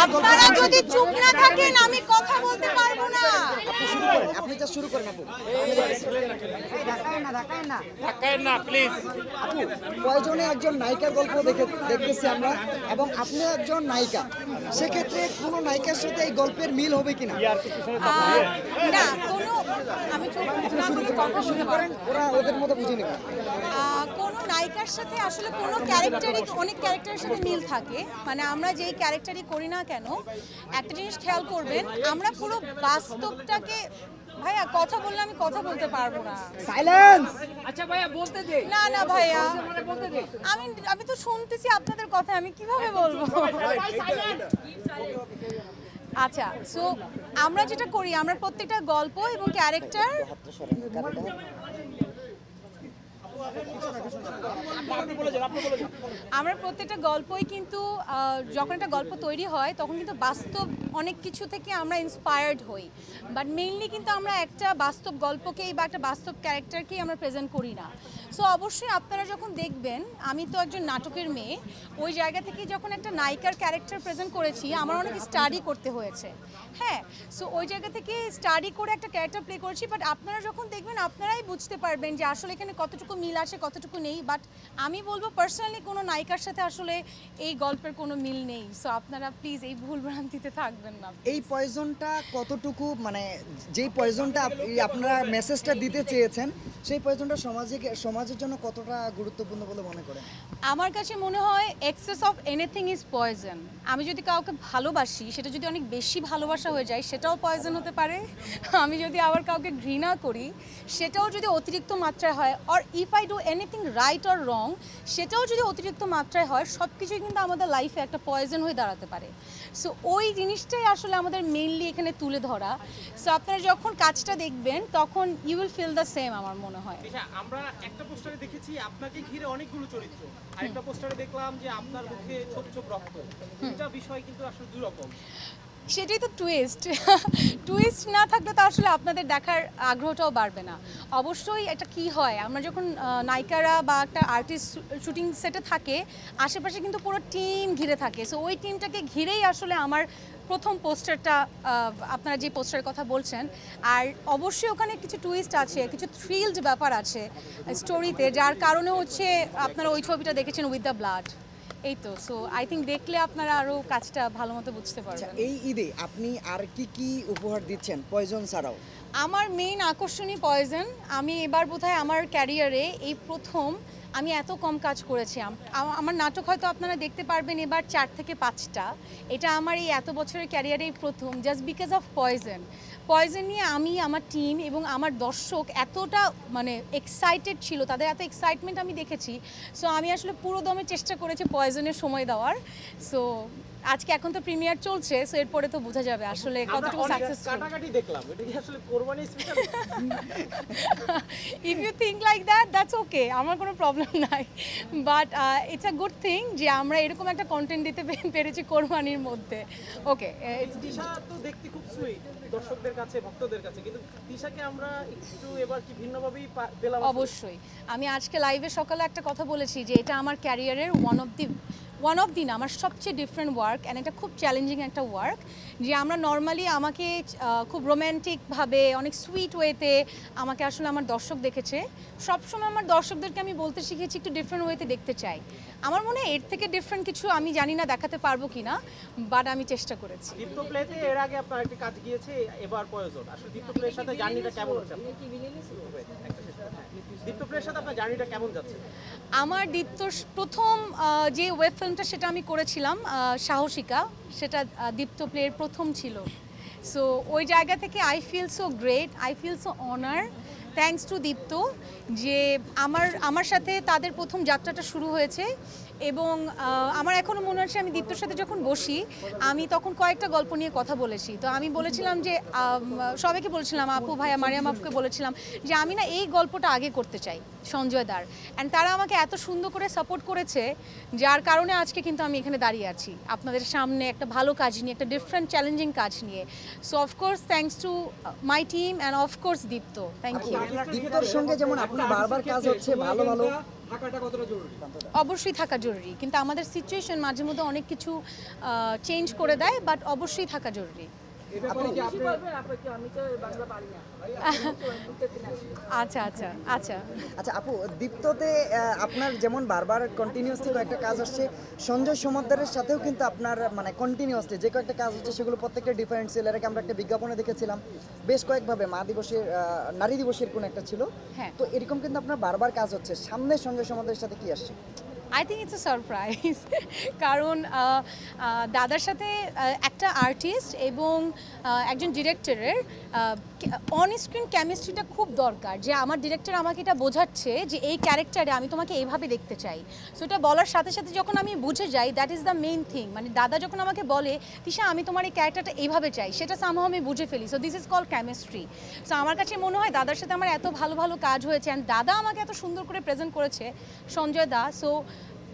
আপনারা যদি চুপ না থাকেন আমি কথা বলতে পারবো না। আপনি যা শুরু করেন আপু। ধাক্কায় না প্লিজ। আপু কয়জনে একজন নায়িকার গল্প দেখতেছি আমরা, এবং আপনি একজন নায়িকা, সেক্ষেত্রে কোনো নায়িকার সাথে এই গল্পের মিল হবে কিনা? না, কোনো আমি চুপ না করে কথা বলতে পারেন, ওরা ওদের মতো বুঝে নেবে। কোনো নায়িকার সাথে আসলে কোনো ক্যারেক্টারই, অনেক ক্যারেক্টারের সাথে মিল থাকে। মানে আমরা যেই ক্যারেক্টারই করি না কেন, একটা জিনিস খেয়াল করবেন, আমরা পুরো বাস্তবটাকে, ভাইয়া কথা বললে আমি কথা বলতে পারবো না। সাইলেন্স। আচ্ছা ভাইয়া বলতে দে। না না ভাইয়া, বলতে দে। আমি তো শুনতেছি আপনাদের কথা, আমি কিভাবে বলবো? আচ্ছা, সো আমরা যেটা করি, আমরা প্রত্যেকটা গল্প এবং ক্যারেক্টার, আমরা প্রত্যেকটা গল্পই কিন্তু যখন একটা গল্প তৈরি হয় তখন কিন্তু বাস্তব অনেক কিছু থেকে আমরা ইন্সপায়ার্ড হই, বাট মেইনলি কিন্তু আমরা একটা বাস্তব গল্পকেই বা একটা বাস্তব ক্যারেক্টারকেই আমরা প্রেজেন্ট করি না। সো অবশ্যই আপনারা যখন দেখবেন, আমি তো একজন নাটকের মেয়ে, ওই জায়গা থেকে যখন একটা নায়িকার ক্যারেক্টার প্রেজেন্ট করেছি আমার অনেক স্টাডি করতে হয়েছে। হ্যাঁ, সো ওই জায়গা থেকে স্টাডি করে একটা ক্যারেক্টার প্লে করেছি, বাট আপনারা যখন দেখবেন আপনারাই বুঝতে পারবেন যে আসলে এখানে কতটুকু মিল আছে কতটুকু নেই। বাট আমি বলবো পার্সোনালি কোনো নায়িকার সাথে আসলে এই গল্পের কোনো মিল নেই। সো আপনারা প্লিজ এই ভুল ভ্রান্তিতে থাকবেন না। এই পয়জনটা কতটুকু, মানে যেই পয়জনটা আপনারা মেসেজটা দিতে চেয়েছেন, সেই পয়জনটা সমাজের জন্য কতটা গুরুত্বপূর্ণ বলে মনে করেন? আমার কাছে মনে হয় access of anything is poison. আমি যদি কাউকে ভালোবাসি, সেটা যদি অনেক বেশি ভালোবাসা হয়ে যায় সেটাও পয়জন হতে পারে। আমি যদি আবার কাউকে ঘৃণা করি সেটাও যদি অতিরিক্ত মাত্রায় হয়, or if I do anything right or wrong সেটাও যদি অতিরিক্ত মাত্রায় হয়, সব কিছুই কিন্তু আমাদের লাইফে একটা পয়জন হয়ে দাঁড়াতে পারে। সো ওই জিনিসটাই আসলে আমাদের মেইনলি এখানে তুলে ধরা। সো আপনারা যখন কাজটা দেখবেন তখন you will feel the same আমার মনে হয়। আমরা একটা পোস্টারে দেখেছি আপনাকে ঘিরে অনেকগুলো চরিত্র, আরেকটা পোস্টারে দেখলাম যে আপনার মুখে ছোপ ছোপ রক্ত। দুটো বিষয় কিন্তু আসলে দুই রকম। সেটাই তো টুইস্ট। টুইস্ট না থাকলে তো আসলে আপনাদের দেখার আগ্রহটাও বাড়বে না। অবশ্যই এটা কি হয়, আমরা যখন নায়িকারা বা একটা আর্টিস্ট শুটিং সেটে থাকে, আশেপাশে কিন্তু পুরো টিম ঘিরে থাকে। সো ওই টিমটাকে ঘিরেই আসলে আমার প্রথম পোস্টারটা, আপনারা যে পোস্টারের কথা বলছেন। আর অবশ্যই ওখানে কিছু টুইস্ট আছে, কিছু থ্রিলড ব্যাপার আছে স্টোরিতে, যার কারণে হচ্ছে আপনারা ওই ছবিটা দেখেছেন উইথ দ্য ব্লাড। এই তো, সো আই থিঙ্ক দেখলে আপনারা আরও কাজটা ভালো মতো বুঝতে পারবেন। এই ঈদে আপনি আর কি উপহার দিচ্ছেন পয়জন ছাড়াও? আমার মেইন আকর্ষণই পয়জন। আমি এবার বোধহয় আমার ক্যারিয়ারে এই প্রথম আমি এত কম কাজ করেছি। আমার নাটক হয়তো আপনারা দেখতে পারবেন এবার 4 থেকে 5টা। এটা আমার এই এত বছরের ক্যারিয়ারেই প্রথম, just because of poison. Poison নিয়ে আমি, আমার টিম এবং আমার দর্শক এতটা মানে এক্সাইটেড ছিল, তাদের এত এক্সাইটমেন্ট আমি দেখেছি। সো আমি আসলে পুরো দমে চেষ্টা করেছি পয়জনের সময় দেওয়ার। সো আজকে এখন তো প্রিমিয়ার চলছে, সো এরপরে তো বোঝা যাবে আসলে কতটুকু সাকসেসফুল। কাটাকাটি দেখলাম, এটা কি আসলে qurbani special? If you think like that's okay, আমার কোনো প্রবলেম নাই। But it's a good thing যে আমরা এরকম একটা কন্টেন্ট দিতে পেরেছি কোরবানির মধ্যে। ওকে, তিশা তো দেখতে খুব সুইট দর্শকদের কাছে, ভক্তদের কাছে, কিন্তু তিশাকে আমরা একটু এবার কি ভিন্নভাবেই পেলাম? অবশ্যই। আমি আজকে লাইভে সকালে একটা কথা বলেছি যে এটা আমার ক্যারিয়ারের ওয়ান অফ দি না, আমার সবচেয়ে ডিফারেন্ট ওয়ার্ক, অ্যান্ড এটা খুব চ্যালেঞ্জিং একটা ওয়ার্ক। যে আমরা নর্মালি আমাকে খুব রোম্যান্টিকভাবে অনেক সুইট ওয়েতে আমাকে আসলে আমার দর্শক দেখেছে। সবসময় আমার দর্শকদেরকে আমি বলতে শিখেছি একটু ডিফারেন্ট ওয়েতে দেখতে চাই। আমার মনে হয় এর থেকে ডিফারেন্ট কিছু আমি জানি না দেখাতে পারবো কিনা, বাট আমি চেষ্টা করেছি। দীপ্ত প্লেতে এর আগে আপনার একটা কাজ গিয়েছে, এবার প্রয়োজন। আসলে দীপ্ত প্লের সাথে জার্নিটা কেমন হচ্ছে? দীপ্ত প্লের সাথে আপনার জার্নিটা কেমন যাচ্ছে? আমার দীপ্তর প্রথম যে ওয়েব ফিল্মটা সেটা আমি করেছিলাম সাহসিকা, সেটা দীপ্ত প্লের প্রথম ছিল। সো ওই জায়গা থেকে I feel so great, I feel so honour, thanks to Deepto, যে আমার সাথে তাদের প্রথম যাত্রাটা শুরু হয়েছে। এবং আমার এখনও মনে আছে আমি দীপ্তর সাথে যখন বসি আমি তখন কয়েকটা গল্প নিয়ে কথা বলেছি। তো আমি বলেছিলাম যে সবাইকে বলেছিলাম, আপু ভাইয়া মারিয়াম আপুকে বলেছিলাম যে আমি না এই গল্পটা আগে করতে চাই সঞ্জয় দার, অ্যান্ড তারা আমাকে এত সুন্দর করে সাপোর্ট করেছে যার কারণে আজকে কিন্তু আমি এখানে দাঁড়িয়ে আছি আপনাদের সামনে একটা ভালো কাজ নিয়ে, একটা ডিফারেন্ট চ্যালেঞ্জিং কাজ নিয়ে। So of course thanks to my team and of course Deepto, thank you. দীপ্তর সঙ্গে যেমন আপনি বারবার কাজ হচ্ছে, ভালো থাকাটা কতটা জরুরি? অবশ্যই থাকা জরুরি, কিন্তু আমাদের সিচুয়েশন মাঝে মধ্যে অনেক কিছু চেঞ্জ করে দেয়, বাট অবশ্যই থাকা জরুরি। এই ব্যাপারে কি আপনি আমি তো বাংলা পারি না। আচ্ছা আচ্ছা আচ্ছা আচ্ছা আপু, দীপ্ততে আপনার যেমন বারবার কন্টিনিউয়াসলি কয়েকটা কাজ আসছে, সঞ্জয় সমদ্দারের সাথেও কিন্তু আপনার মানে কন্টিনিউয়াসলি যে কয়েকটা কাজ হচ্ছে সেগুলো প্রত্যেকটা ডিফারেন্ট ছিল। এর আগে আমরা একটা বিজ্ঞাপনে দেখেছিলাম বেশ কয়েকভাবে মা দিবসের নারী দিবসের কোন একটা ছিল। হ্যাঁ। তো এরকম কিন্তু আপনার বারবার কাজ হচ্ছে, সামনে সঞ্জয় সমদ্দারের সাথে কি আসছে? I think it's a surprise, কারণ দাদার সাথে একটা আর্টিস্ট এবং একজন ডিরেক্টরের অন স্ক্রিন কেমিস্ট্রিটা খুব দরকার, যে আমার ডিরেক্টর আমাকে এটা বোঝাচ্ছে যে এই ক্যারেক্টারে আমি তোমাকে এইভাবে দেখতে চাই। সো এটা বলার সাথে সাথে যখন আমি বুঝে যাই, that is the main thing. মানে দাদা যখন আমাকে বলে তিশা আমি তোমার এই ক্যারেক্টারটা এইভাবে চাই, সেটা সামহাও আমি বুঝে ফেলি। So this is call chemistry. So আমার কাছে মনে হয় দাদার সাথে আমার এত ভালো ভালো কাজ হয়েছে, অ্যান্ড দাদা আমাকে এত সুন্দর করে প্রেজেন্ট করেছে সঞ্জয় দা। সো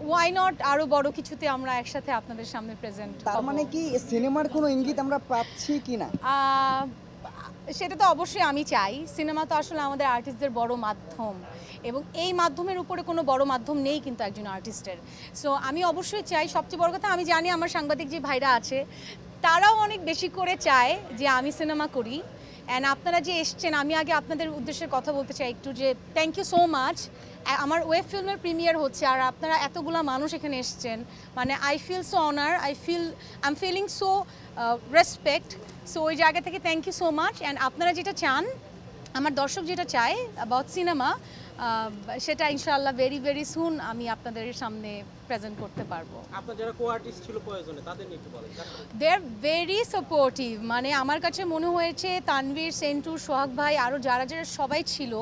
ওয়াই নট আরও বড় কিছুতে আমরা একসাথে আপনাদের সামনে প্রেজেন্ট। তার মানে কি সিনেমার কোনো ইঙ্গিত আমরা পাচ্ছি কি না? সেটা তো অবশ্যই আমি চাই। সিনেমা তো আসলে আমাদের আর্টিস্টদের বড় মাধ্যম, এবং এই মাধ্যমের উপরে কোনো বড় মাধ্যম নেই কিন্তু একজন আর্টিস্টের। সো আমি অবশ্যই চাই, সবচেয়ে বড় কথা আমি জানি আমার সাংবাদিক যে ভাইরা আছে তারাও অনেক বেশি করে চায় যে আমি সিনেমা করি। অ্যান্ড আপনারা যে এসছেন, আমি আগে আপনাদের উদ্দেশ্যে কথা বলতে চাই একটু, যে থ্যাংক ইউ সো মাচ। আমার ওয়েব ফিল্মের প্রিমিয়ার হচ্ছে আর আপনারা এতগুলা মানুষ এখানে এসছেন, মানে I feel so honour, I am feeling so respect. So ওই জায়গা থেকে thank you so much. And আপনারা যেটা চান, আমার দর্শক যেটা চায় অ্যাবাউট সিনেমা, সেটা ইনশাআল্লাহ ভেরি ভেরি সুন আমি আপনাদের সামনে প্রেজেন্ট করতে পারবো। আপনার যারা কো আর্টিস্ট ছিল প্রয়োজনে তাদের নিয়ে একটু বলেন। দে আর ভেরি সাপোর্টিভ। মানে আমার কাছে মনে হয়েছে তানভীর, সেন্টু, সোহাগ ভাই, আরও যারা যারা সবাই ছিল,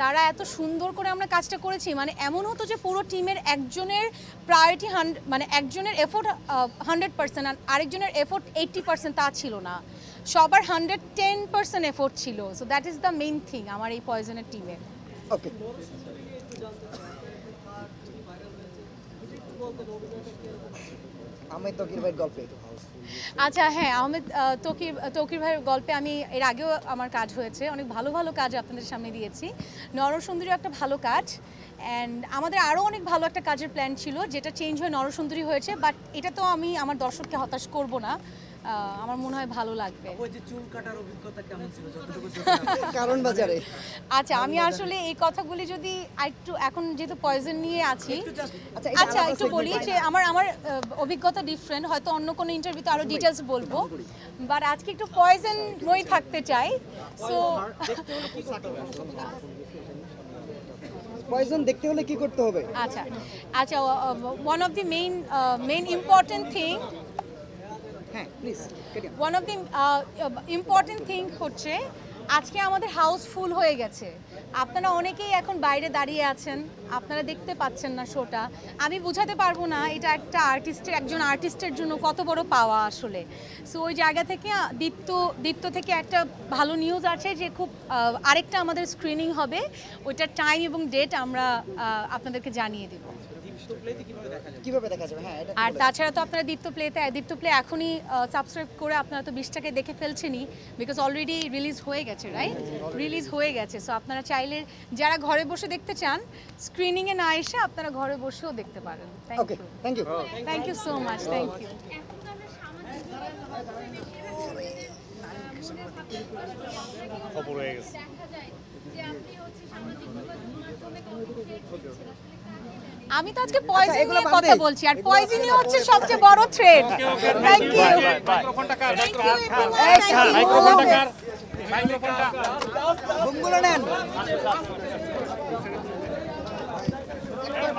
তারা এত সুন্দর করে আমরা কাজটা করেছি। মানে এমন হতো যে পুরো টিমের একজনের প্রায়োরিটি মানে একজনের এফোর্ট 100% আর আরেকজনের এফোর্ট 80% তা ছিল না, সবার 110% এফোর্ট ছিল। So that is the main thing আমার এই পয়জনের টিমে। ওকে, আহমেদ তকির ভাইয়ের গল্পে। আচ্ছা হ্যাঁ, আহমেদ তৌকির ভাইয়ের গল্পে আমি এর আগেও আমার কাজ হয়েছে, অনেক ভালো ভালো কাজ আপনাদের সামনে দিয়েছি। নরসুন্দরীও একটা ভালো কাজ, অ্যান্ড আমাদের আরও অনেক ভালো একটা কাজের প্ল্যান ছিল যেটা চেঞ্জ হয়ে নরসুন্দরী হয়েছে। বাট এটা তো আমি আমার দর্শককে হতাশ করব না, আমার মনে হয় ভালো লাগবে। ওই যে চুল কাটার অভিজ্ঞতা কেমন ছিল যতটুকু? কারণ বাজারে আচ্ছা, আমি আসলে এই কথাগুলি যদি একটু, এখন যেহেতু পয়জন নিয়ে আছি, এটা আচ্ছা আলাদা একটু বলি segment। যে আমার অভিজ্ঞতা ডিফারেন্ট, হয়তো অন্য কোনো ইন্টারভিউতে আরও ডিটেলস বলবো, বাট আজকে একটু পয়জন মই থাকতে চাই। সো পয়জন দেখতে হলে কি করতে হবে? আচ্ছা আচ্ছা, one of the main important thing, হ্যাঁ please. One of the important thing হচ্ছে আজকে আমাদের হাউসফুল হয়ে গেছে। আপনারা অনেকেই এখন বাইরে দাঁড়িয়ে আছেন, আপনারা দেখতে পাচ্ছেন না শোটা। আমি বোঝাতে পারবো না এটা একটা একজন আর্টিস্টের জন্য কত বড় পাওয়া আসলে। সো ওই জায়গা থেকে দীপ্ত থেকে একটা ভালো নিউজ আছে যে খুব আরেকটা আমাদের স্ক্রিনিং হবে, ওইটার টাইম এবং ডেট আমরা আপনাদেরকে জানিয়ে দেবো। কিভাবে দেখা যাবে? হ্যাঁ, এটা আর তাছাড়া তো আপনারা দীপ্ত প্লে এখনই সাবস্ক্রাইব করে আপনারা তো 20টাকে দেখে ফেলছেনই, বিকজ অলরেডি রিলিজ হয়ে গেছে, রাইট? রিলিজ হয়ে গেছে। সো আপনারা চাইলে যারা ঘরে বসে দেখতে চান, স্ক্রিনিংয়ে না এসে আপনারা ঘরে বসেও দেখতে পারেন। Okay, thank you. Thank you so much, thank you. খবর হয়ে গেছে। আমি তো আজকে পয়জন এগুলো নিয়ে বাদ কথা দে। বলছি, আর পয়জনই হচ্ছে সবচেয়ে বড় থ্রেড। থ্যাংক ইউ, মাইক্রোফোনটা কার? থ্যাংক ইউ এভরিওয়ান, মাইক্রোফোনটা কার? মাইক্রোফোনটা ঘুমগুলো নেন।